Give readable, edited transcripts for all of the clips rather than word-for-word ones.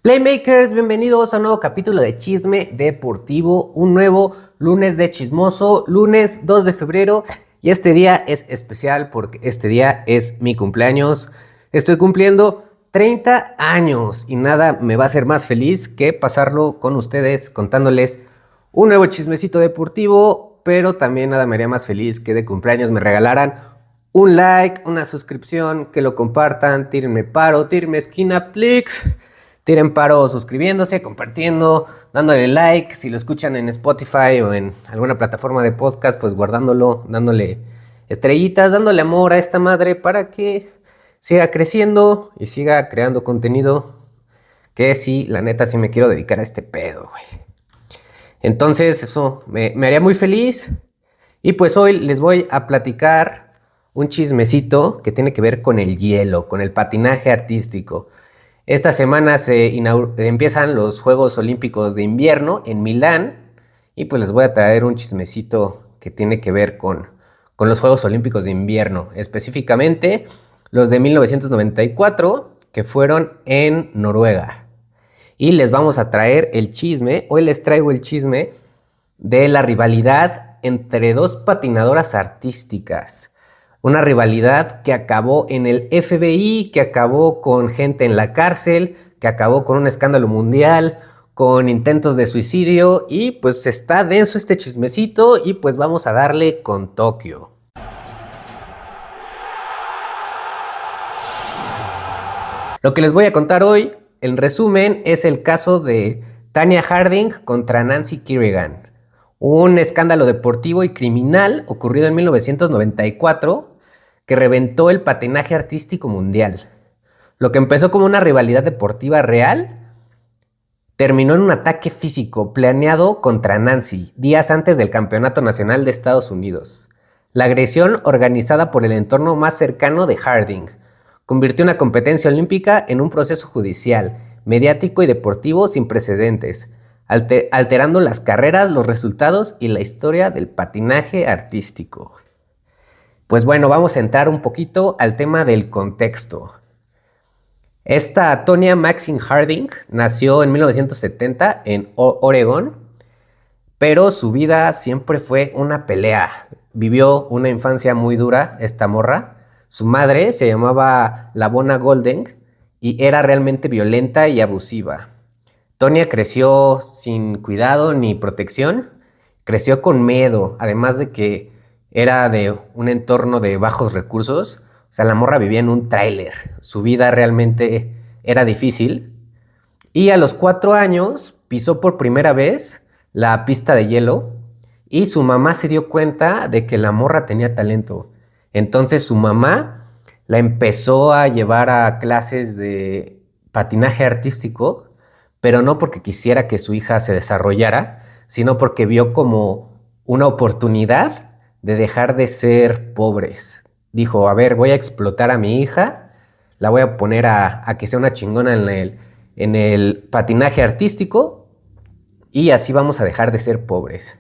Playmakers, bienvenidos a un nuevo capítulo de Chisme Deportivo, un nuevo lunes de chismoso, lunes 2 de febrero, y este día es especial porque este día es mi cumpleaños. Estoy cumpliendo 30 años y nada me va a hacer más feliz que pasarlo con ustedes contándoles un nuevo chismecito deportivo, pero también nada me haría más feliz que de cumpleaños me regalaran un like, una suscripción, que lo compartan, tírenme paro, tírenme esquina, please. Tiren paro suscribiéndose, compartiendo, dándole like. Si lo escuchan en Spotify o en alguna plataforma de podcast, pues guardándolo, dándole estrellitas, dándole amor a esta madre para que siga creciendo y siga creando contenido. Que sí, la neta, sí me quiero dedicar a este pedo, güey. Entonces, eso me haría muy feliz. Y pues hoy les voy a platicar un chismecito que tiene que ver con el hielo, con el patinaje artístico. Esta semana empiezan los Juegos Olímpicos de Invierno en Milán y pues les voy a traer un chismecito que tiene que ver con los Juegos Olímpicos de Invierno, específicamente los de 1994 que fueron en Noruega. Y les vamos a traer el chisme, hoy les traigo el chisme de la rivalidad entre dos patinadoras artísticas. Una rivalidad que acabó en el FBI, que acabó con gente en la cárcel, que acabó con un escándalo mundial, con intentos de suicidio y pues está denso este chismecito y pues vamos a darle con Tokio. Lo que les voy a contar hoy, en resumen, es el caso de Tonya Harding contra Nancy Kerrigan. Un escándalo deportivo y criminal ocurrido en 1994 que reventó el patinaje artístico mundial. Lo que empezó como una rivalidad deportiva real terminó en un ataque físico planeado contra Nancy días antes del Campeonato Nacional de Estados Unidos. La agresión, organizada por el entorno más cercano de Harding, convirtió una competencia olímpica en un proceso judicial, mediático y deportivo sin precedentes, alterando las carreras, los resultados y la historia del patinaje artístico. Pues bueno, vamos a entrar un poquito al tema del contexto. Esta Tonya Maxine Harding nació en 1970 en Oregón, pero su vida siempre fue una pelea. Vivió una infancia muy dura esta morra. Su madre se llamaba Lavona Golden y era realmente violenta y abusiva. Tonya creció sin cuidado ni protección, creció con miedo, además de que era de un entorno de bajos recursos. O sea, la morra vivía en un tráiler. Su vida realmente era difícil. Y a los 4 años pisó por primera vez la pista de hielo y su mamá se dio cuenta de que la morra tenía talento. Entonces su mamá la empezó a llevar a clases de patinaje artístico, pero no porque quisiera que su hija se desarrollara, sino porque vio como una oportunidad de dejar de ser pobres. Dijo, a ver, voy a explotar a mi hija, la voy a poner a que sea una chingona en el patinaje artístico y así vamos a dejar de ser pobres.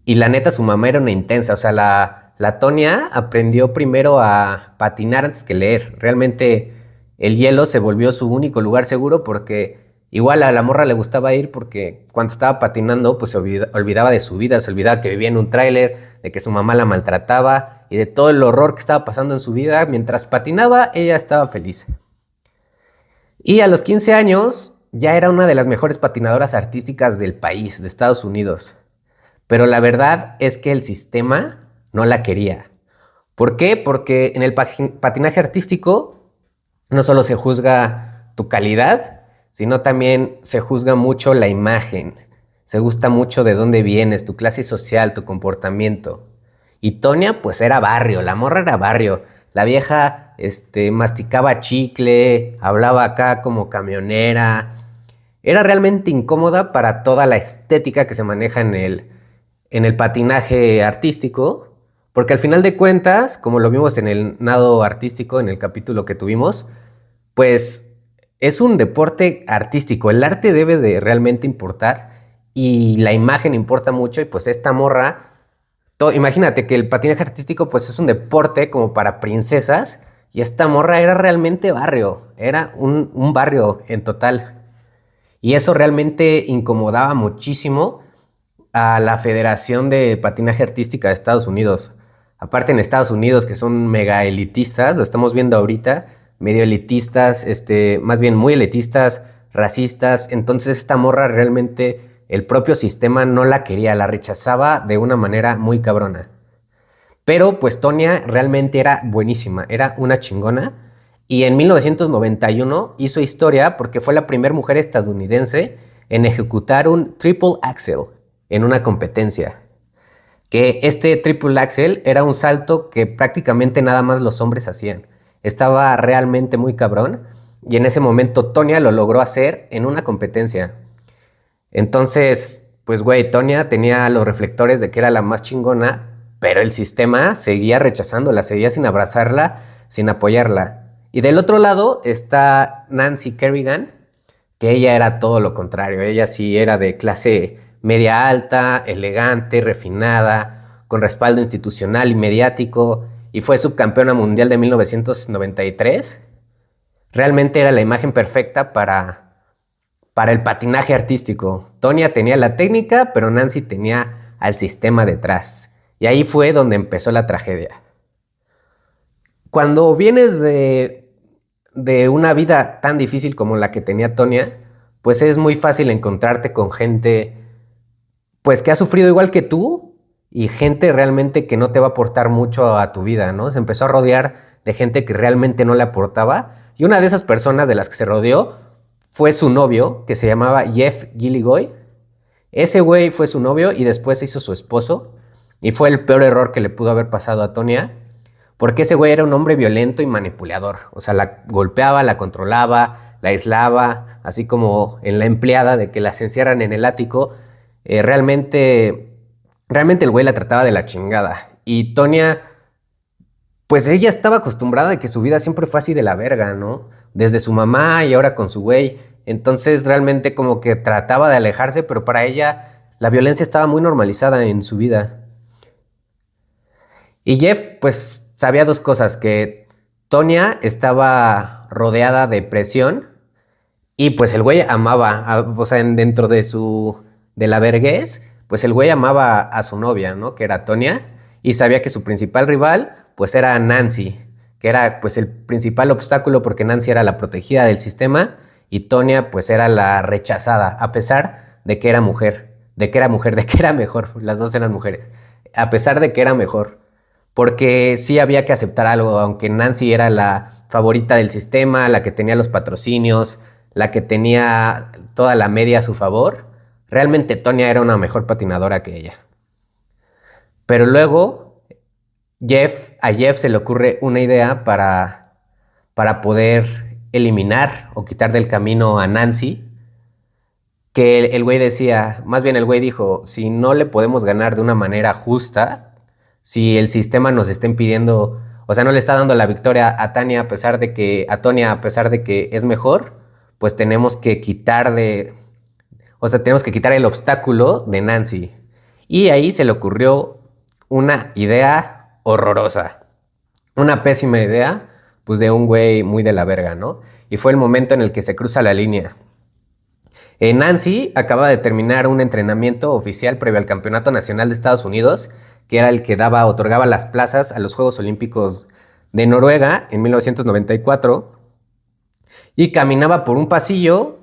Y la neta, su mamá era una intensa, o sea, la Tonya aprendió primero a patinar antes que leer. Realmente el hielo se volvió su único lugar seguro porque igual a la morra le gustaba ir porque cuando estaba patinando pues se olvidaba de su vida, se olvidaba que vivía en un tráiler, de que su mamá la maltrataba y de todo el horror que estaba pasando en su vida. Mientras patinaba, ella estaba feliz. Y a los 15 años ya era una de las mejores patinadoras artísticas del país, de Estados Unidos. Pero la verdad es que el sistema no la quería. ¿Por qué? Porque en el patinaje artístico no solo se juzga tu calidad, sino también se juzga mucho la imagen. Se gusta mucho de dónde vienes, tu clase social, tu comportamiento. Y Tonya pues era barrio, la morra era barrio. La vieja masticaba chicle, hablaba acá como camionera. Era realmente incómoda para toda la estética que se maneja en el patinaje artístico, porque al final de cuentas, como lo vimos en el nado artístico, en el capítulo que tuvimos, pues es un deporte artístico. El arte debe de realmente importar y la imagen importa mucho y pues esta morra... Imagínate que el patinaje artístico pues es un deporte como para princesas y esta morra era realmente barrio, era un barrio en total. Y eso realmente incomodaba muchísimo a la Federación de Patinaje Artística de Estados Unidos. Aparte en Estados Unidos, que son mega elitistas, lo estamos viendo ahorita, medio elitistas, más bien muy elitistas, racistas. Entonces esta morra realmente el propio sistema no la quería, la rechazaba de una manera muy cabrona. Pero pues Tonya realmente era buenísima, era una chingona. Y en 1991 hizo historia porque fue la primera mujer estadounidense en ejecutar un triple axel en una competencia. Que este triple axel era un salto que prácticamente nada más los hombres hacían. Estaba realmente muy cabrón y en ese momento Tonya lo logró hacer en una competencia. Entonces, pues güey, Tonya tenía los reflectores de que era la más chingona, pero el sistema seguía rechazándola, seguía sin abrazarla, sin apoyarla. Y del otro lado está Nancy Kerrigan, que ella era todo lo contrario. Ella sí era de clase media alta, elegante, refinada, con respaldo institucional y mediático, y fue subcampeona mundial de 1993. Realmente era la imagen perfecta para el patinaje artístico. Tonya tenía la técnica, pero Nancy tenía al sistema detrás. Y ahí fue donde empezó la tragedia. Cuando vienes de una vida tan difícil como la que tenía Tonya, pues es muy fácil encontrarte con gente pues que ha sufrido igual que tú y gente realmente que no te va a aportar mucho a tu vida, ¿no? Se empezó a rodear de gente que realmente no le aportaba y una de esas personas de las que se rodeó fue su novio, que se llamaba Jeff Gilligoy. Ese güey fue su novio y después se hizo su esposo y fue el peor error que le pudo haber pasado a Tonya, porque ese güey era un hombre violento y manipulador. O sea, la golpeaba, la controlaba, la aislaba, así como en La Empleada, de que las encierran en el ático. Realmente el güey la trataba de la chingada. Y Tonya, pues ella estaba acostumbrada de que su vida siempre fue así de la verga, ¿no? Desde su mamá y ahora con su güey. Entonces realmente como que trataba de alejarse, pero para ella la violencia estaba muy normalizada en su vida. Y Jeff, pues, sabía dos cosas, que Tonya estaba rodeada de presión y pues el güey amaba, o sea, dentro de la verguez, pues el güey amaba a su novia, ¿no? Que era Tonya, y sabía que su principal rival, pues era Nancy, que era pues el principal obstáculo porque Nancy era la protegida del sistema y Tonya pues era la rechazada, a pesar de que era mujer, de que era mejor, las dos eran mujeres, a pesar de que era mejor porque sí había que aceptar algo, aunque Nancy era la favorita del sistema, la que tenía los patrocinios, la que tenía toda la media a su favor, realmente Tonya era una mejor patinadora que ella. Pero luego a Jeff se le ocurre una idea para poder eliminar o quitar del camino a Nancy, que el güey decía, más bien el güey dijo, si no le podemos ganar de una manera justa, si el sistema nos está impidiendo, o sea, no le está dando la victoria a Tania a Tonya a pesar de que es mejor, pues tenemos que quitar el obstáculo de Nancy. Y ahí se le ocurrió una idea horrorosa, una pésima idea, pues de un güey muy de la verga, ¿no? Y fue el momento en el que se cruza la línea. Nancy acaba de terminar un entrenamiento oficial previo al Campeonato Nacional de Estados Unidos, que era el que otorgaba las plazas a los Juegos Olímpicos de Noruega en 1994, y caminaba por un pasillo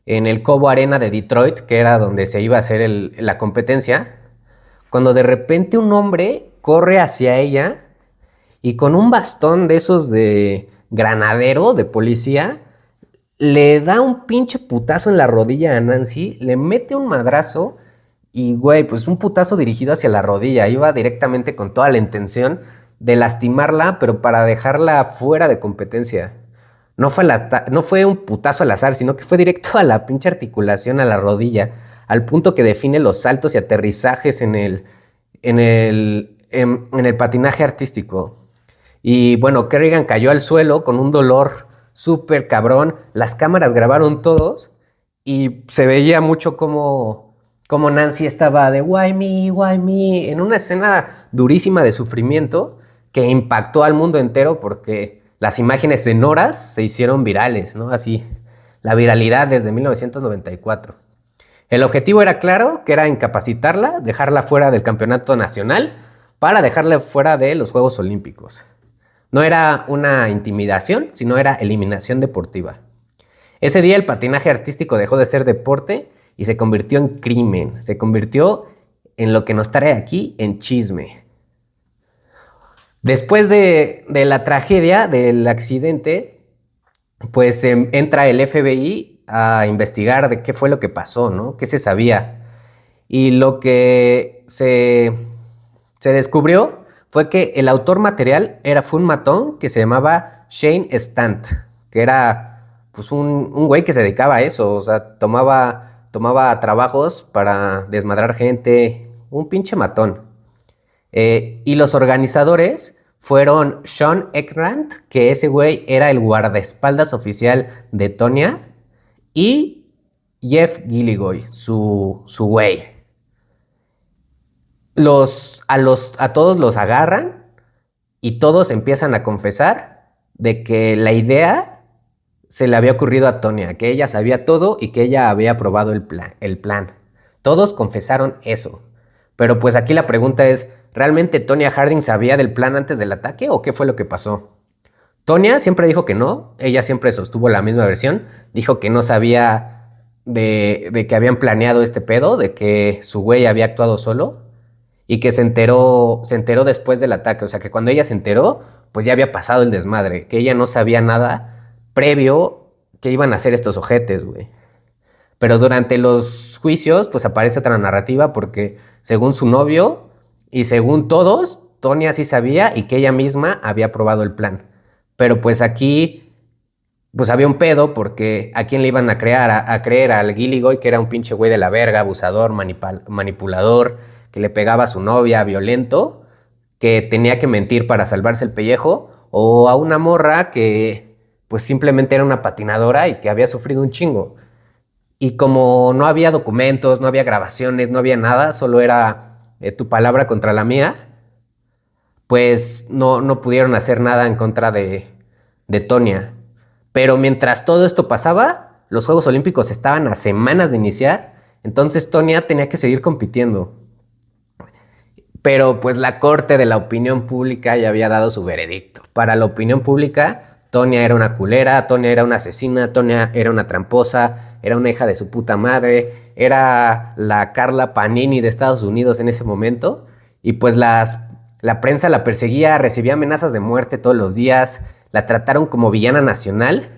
en el Cobo Arena de Detroit, que era donde se iba a hacer la competencia, cuando de repente un hombre corre hacia ella y con un bastón de esos de granadero, de policía, le da un pinche putazo en la rodilla a Nancy, le mete un madrazo y, güey, pues un putazo dirigido hacia la rodilla. Iba directamente con toda la intención de lastimarla, pero para dejarla fuera de competencia. No fue un putazo al azar, sino que fue directo a la pinche articulación, a la rodilla, al punto que define los saltos y aterrizajes en el patinaje artístico. Y bueno, Kerrigan cayó al suelo con un dolor súper cabrón. Las cámaras grabaron todos y se veía mucho como Nancy estaba de why me, en una escena durísima de sufrimiento que impactó al mundo entero porque las imágenes en horas se hicieron virales, ¿no? Así, la viralidad desde 1994. El objetivo era claro, que era incapacitarla, dejarla fuera del campeonato nacional para dejarla fuera de los Juegos Olímpicos. No era una intimidación, sino era eliminación deportiva. Ese día el patinaje artístico dejó de ser deporte y se convirtió en crimen. Se convirtió en lo que nos trae aquí, en chisme. Después de la tragedia, del accidente, pues entra el FBI a investigar de qué fue lo que pasó, ¿no? ¿Qué se sabía? Y lo que se descubrió fue que el autor material fue un matón que se llamaba Shane Stant, que era pues un güey que se dedicaba a eso, o sea, tomaba trabajos para desmadrar gente, un pinche matón. Y los organizadores fueron Sean Eckrant, que ese güey era el guardaespaldas oficial de Tonya, y Jeff Gilligoy, su güey. A todos los agarran y todos empiezan a confesar de que la idea se le había ocurrido a Tonya, que ella sabía todo y que ella había aprobado el plan. Todos confesaron eso. Pero pues aquí la pregunta es, ¿realmente Tonya Harding sabía del plan antes del ataque o qué fue lo que pasó? Tonya siempre dijo que no, ella siempre sostuvo la misma versión, dijo que no sabía de que habían planeado este pedo, de que su güey había actuado solo y que se enteró después del ataque, o sea que cuando ella se enteró, pues ya había pasado el desmadre, que ella no sabía nada previo que iban a hacer estos ojetes, güey. Pero durante los juicios, pues aparece otra narrativa porque según su novio y según todos, Tonya sí sabía y que ella misma había aprobado el plan. Pero pues aquí, pues había un pedo porque a quién le iban a creer al Gilligoy, que era un pinche güey de la verga, abusador, manipulador, que le pegaba a su novia, violento, que tenía que mentir para salvarse el pellejo, o a una morra que pues simplemente era una patinadora y que había sufrido un chingo. Y como no había documentos, no había grabaciones, no había nada, solo era tu palabra contra la mía, pues no pudieron hacer nada en contra de Tonya. Pero mientras todo esto pasaba, los Juegos Olímpicos estaban a semanas de iniciar, entonces Tonya tenía que seguir compitiendo. Pero pues la corte de la opinión pública ya había dado su veredicto. Para la opinión pública, Tonya era una culera, Tonya era una asesina, Tonya era una tramposa, era una hija de su puta madre, era la Carla Panini de Estados Unidos en ese momento. Y pues la prensa la perseguía, recibía amenazas de muerte todos los días, la trataron como villana nacional.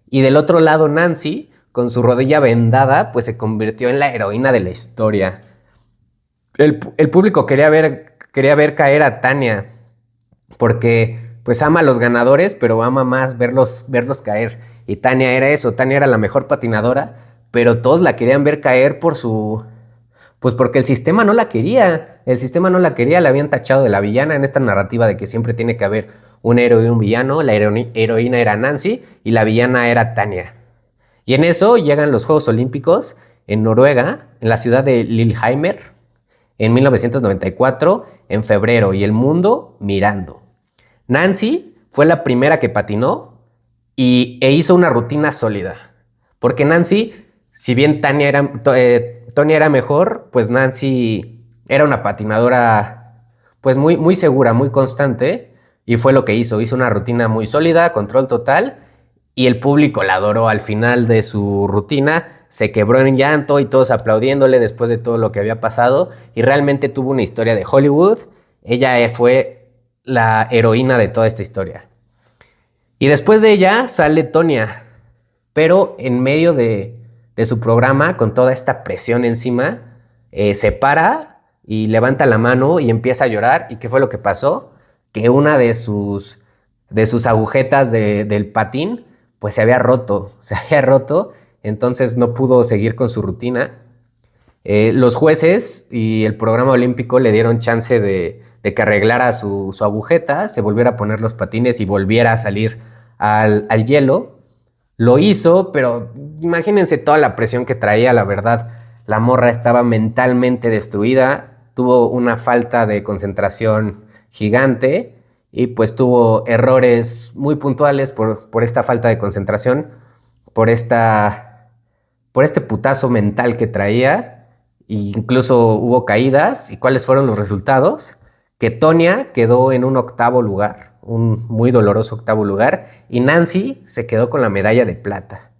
Y del otro lado, Nancy, con su rodilla vendada, pues se convirtió en la heroína de la historia. El público quería ver caer a Tania, porque pues ama a los ganadores, pero ama más verlos caer. Y Tania era eso, Tania era la mejor patinadora, pero todos la querían ver caer pues porque el sistema no la quería. El sistema no la quería, la habían tachado de la villana en esta narrativa de que siempre tiene que haber un héroe y un villano. La heroína era Nancy y la villana era Tania. Y en eso llegan los Juegos Olímpicos en Noruega, en la ciudad de Lillehammer, en 1994, en febrero, y el mundo mirando. Nancy fue la primera que patinó e hizo una rutina sólida. Porque Nancy, si bien Tonya era mejor, pues Nancy era una patinadora pues muy segura, muy constante, y fue lo que hizo. Hizo una rutina muy sólida, control total, y el público la adoró. Al final de su rutina se quebró en llanto y todos aplaudiéndole después de todo lo que había pasado, y realmente tuvo una historia de Hollywood. Ella fue la heroína de toda esta historia. Y después de ella sale Tonya, pero en medio de su programa, con toda esta presión encima, se para y levanta la mano y empieza a llorar. ¿Y qué fue lo que pasó? Que una de sus agujetas del patín pues se había roto, entonces no pudo seguir con su rutina. Los jueces y el programa olímpico le dieron chance de que arreglara su agujeta, se volviera a poner los patines y volviera a salir al hielo. Lo hizo, pero imagínense toda la presión que traía, la verdad. La morra estaba mentalmente destruida, tuvo una falta de concentración gigante y pues tuvo errores muy puntuales por esta falta de concentración. por esta, por este putazo mental que traía. E incluso hubo caídas. ¿Y cuáles fueron los resultados? Que Tonya quedó en un octavo lugar, un muy doloroso octavo lugar, y Nancy se quedó con la medalla de plata.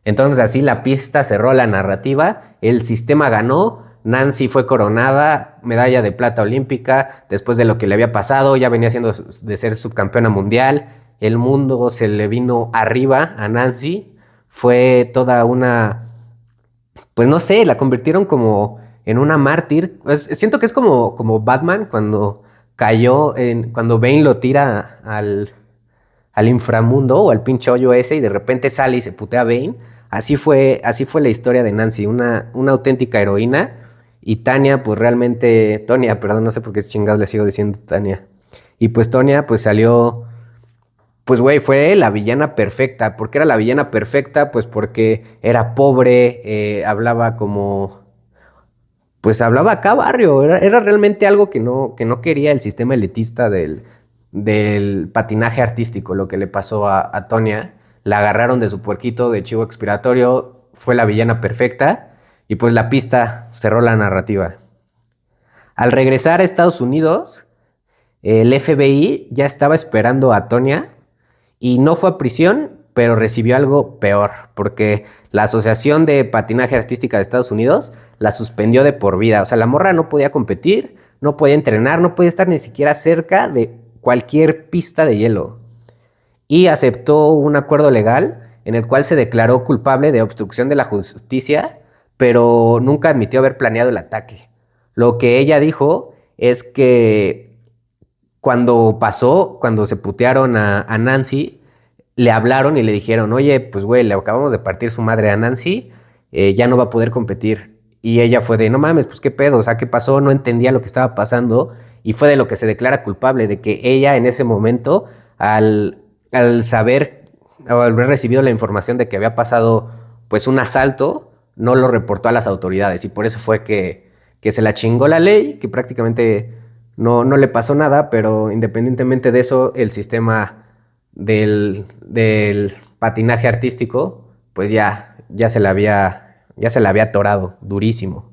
Entonces así la pista cerró la narrativa, el sistema ganó, Nancy fue coronada, medalla de plata olímpica, después de lo que le había pasado, ya venía siendo de ser subcampeona mundial, el mundo se le vino arriba a Nancy, fue toda una, pues no sé, la convirtieron como en una mártir. Siento que es como Batman cuando cuando Bane lo tira al inframundo o al pinche hoyo ese y de repente sale y se putea a Bane. Así fue la historia de Nancy, una auténtica heroína. Y Tanya, pues realmente, Tonya, perdón, no sé por qué chingados le sigo diciendo Tanya. Y pues Tonya, pues salió, pues güey, fue la villana perfecta. ¿Por qué era la villana perfecta? Pues porque era pobre, hablaba como, pues hablaba acá barrio, era realmente algo que no quería el sistema elitista del patinaje artístico, lo que le pasó a Tonya. La agarraron de su puerquito de chivo expiratorio, fue la villana perfecta y pues la pista cerró la narrativa. Al regresar a Estados Unidos, el FBI ya estaba esperando a Tonya y no fue a prisión, pero recibió algo peor, porque la Asociación de Patinaje Artística de Estados Unidos la suspendió de por vida. O sea, la morra no podía competir, no podía entrenar, no podía estar ni siquiera cerca de cualquier pista de hielo. Y aceptó un acuerdo legal en el cual se declaró culpable de obstrucción de la justicia, pero nunca admitió haber planeado el ataque. Lo que ella dijo es que cuando se putearon a Nancy, le hablaron y le dijeron, oye, pues güey, le acabamos de partir su madre a Nancy, ya no va a poder competir. Y ella fue de, no mames, pues qué pedo, o sea, ¿qué pasó? No entendía lo que estaba pasando y fue de lo que se declara culpable, de que ella en ese momento, al saber o al haber recibido la información de que había pasado pues un asalto, no lo reportó a las autoridades y por eso fue que se la chingó la ley, que prácticamente no le pasó nada, pero independientemente de eso, el sistema del patinaje artístico, pues ya se la había atorado durísimo.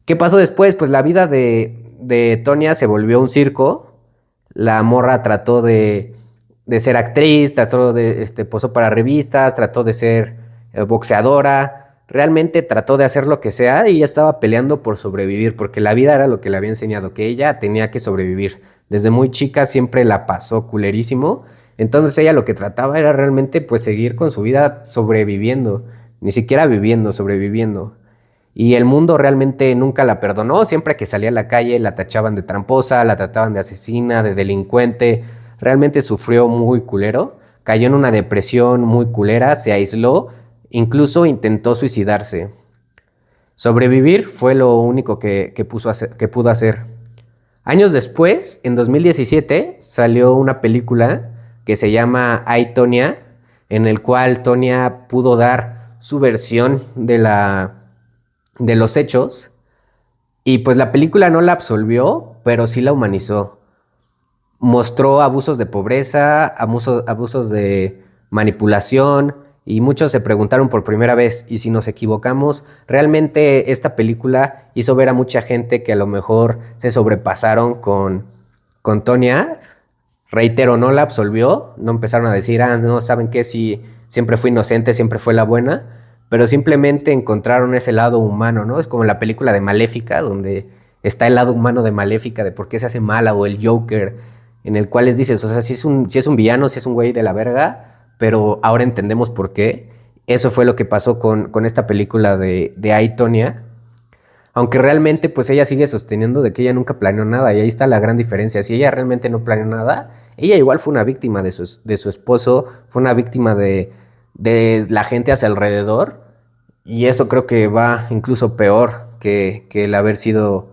¿Qué pasó después? Pues la vida de Tonya se volvió un circo. La morra trató de ser actriz, trató posó para revistas, trató de ser boxeadora. Realmente trató de hacer lo que sea y ella estaba peleando por sobrevivir, porque la vida era lo que le había enseñado, que ella tenía que sobrevivir. Desde muy chica siempre la pasó culerísimo. Entonces ella lo que trataba era realmente pues seguir con su vida sobreviviendo, ni siquiera viviendo, sobreviviendo. Y el mundo realmente nunca la perdonó. Siempre que salía a la calle la tachaban de tramposa, la trataban de asesina, de delincuente. Realmente sufrió muy culero. Cayó en una depresión muy culera, se aisló, incluso intentó suicidarse. Sobrevivir fue lo único que pudo hacer. Años después, en 2017, salió una película que se llama I, Tonya, en el cual Tonya pudo dar su versión de los hechos. Y pues la película no la absolvió, pero sí la humanizó. Mostró abusos de pobreza, abusos de manipulación, y muchos se preguntaron por primera vez, ¿y si nos equivocamos? Realmente esta película hizo ver a mucha gente que a lo mejor se sobrepasaron con Tonya. Reitero, no la absolvió, no empezaron a decir, no, ¿saben qué? Sí, siempre fue inocente, siempre fue la buena, pero simplemente encontraron ese lado humano, ¿no? Es como la película de Maléfica, donde está el lado humano de Maléfica, de por qué se hace mala, o el Joker, en el cual les dices, o sea, si es un villano, si es un güey de la verga, pero ahora entendemos por qué. Eso fue lo que pasó con esta película de I, Tonya. Aunque realmente pues ella sigue sosteniendo de que ella nunca planeó nada y ahí está la gran diferencia. Si ella realmente no planeó nada, ella igual fue una víctima de su esposo, fue una víctima de la gente a su alrededor y eso creo que va incluso peor que el haber sido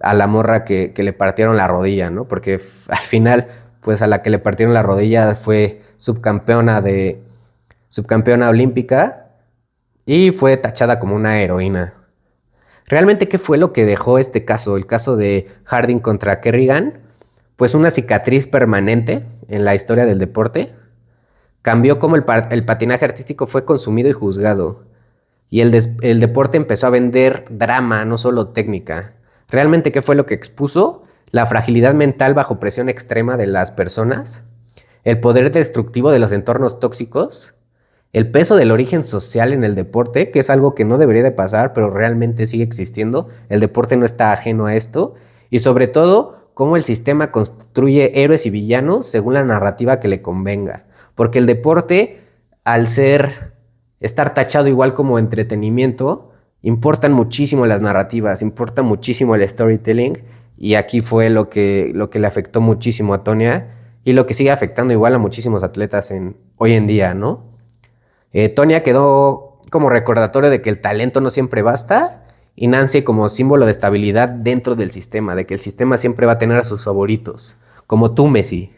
a la morra que le partieron la rodilla, ¿no? Porque al final pues a la que le partieron la rodilla fue subcampeona olímpica y fue tachada como una heroína. ¿Realmente qué fue lo que dejó este caso, el caso de Harding contra Kerrigan? Pues una cicatriz permanente en la historia del deporte, cambió cómo el patinaje artístico fue consumido y juzgado. Y el deporte empezó a vender drama, no solo técnica. ¿Realmente qué fue lo que expuso? La fragilidad mental bajo presión extrema de las personas, el poder destructivo de los entornos tóxicos, el peso del origen social en el deporte, que es algo que no debería de pasar, pero realmente sigue existiendo. El deporte no está ajeno a esto. Y sobre todo, cómo el sistema construye héroes y villanos según la narrativa que le convenga. Porque el deporte, al estar tachado igual como entretenimiento, importan muchísimo las narrativas, importa muchísimo el storytelling. Y aquí fue lo que le afectó muchísimo a Tonya y lo que sigue afectando igual a muchísimos atletas hoy en día, ¿no? Tonya quedó como recordatorio de que el talento no siempre basta y Nancy como símbolo de estabilidad dentro del sistema, de que el sistema siempre va a tener a sus favoritos, como tú, Messi.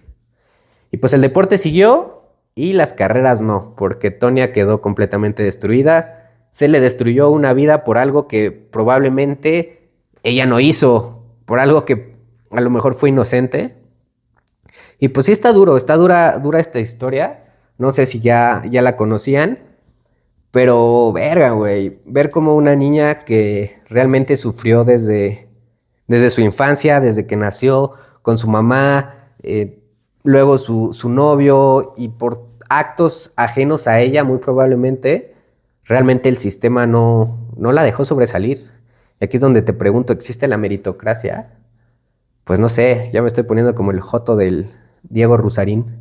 Y pues el deporte siguió y las carreras no, porque Tonya quedó completamente destruida. Se le destruyó una vida por algo que probablemente ella no hizo, por algo que a lo mejor fue inocente. Y pues sí está dura esta historia. No sé si ya la conocían, pero verga, güey. Ver como una niña que realmente sufrió desde su infancia, desde que nació, con su mamá, luego su novio, y por actos ajenos a ella, muy probablemente, realmente el sistema no la dejó sobresalir. Y aquí es donde te pregunto, ¿existe la meritocracia? Pues no sé, ya me estoy poniendo como el joto del Diego Rusarín.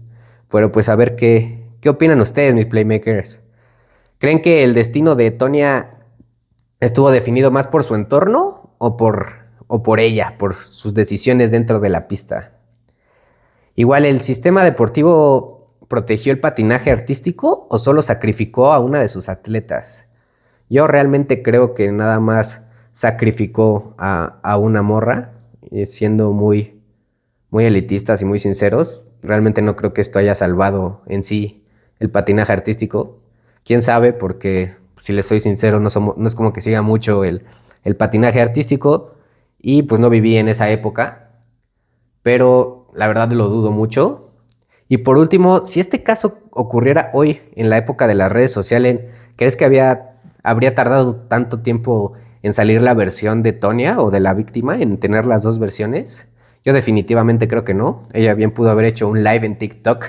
Pero pues a ver qué opinan ustedes, mis playmakers. ¿Creen que el destino de Tonya estuvo definido más por su entorno o por ella, por sus decisiones dentro de la pista? Igual, ¿el sistema deportivo protegió el patinaje artístico o solo sacrificó a una de sus atletas? Yo realmente creo que nada más sacrificó a una morra, siendo muy elitistas y muy sinceros. Realmente no creo que esto haya salvado en sí el patinaje artístico. Quién sabe, porque si les soy sincero, no es como que siga mucho el patinaje artístico y pues no viví en esa época, pero la verdad lo dudo mucho. Y por último, si este caso ocurriera hoy en la época de las redes sociales, ¿crees que habría tardado tanto tiempo en salir la versión de Tonya o de la víctima, en tener las dos versiones? Yo definitivamente creo que no. Ella bien pudo haber hecho un live en TikTok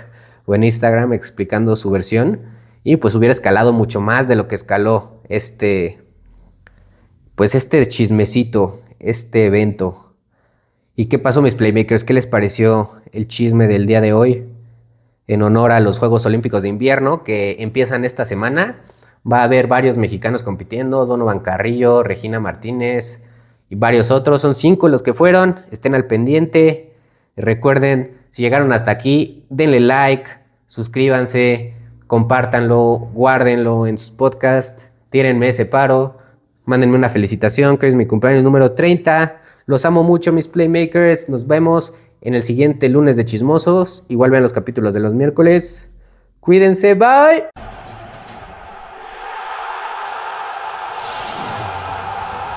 o en Instagram explicando su versión y pues hubiera escalado mucho más de lo que escaló pues este chismecito, este evento. ¿Y qué pasó, mis playmakers? ¿Qué les pareció el chisme del día de hoy en honor a los Juegos Olímpicos de Invierno que empiezan esta semana? Va a haber varios mexicanos compitiendo: Donovan Carrillo, Regina Martínez y varios otros. Son 5 los que fueron. Estén al pendiente. Recuerden, si llegaron hasta aquí, denle like, suscríbanse, compártanlo, guárdenlo en sus podcasts, tírenme ese paro, mándenme una felicitación, que es mi cumpleaños número 30. Los amo mucho, mis playmakers. Nos vemos en el siguiente lunes de Chismosos. Igual vean los capítulos de los miércoles. Cuídense, bye.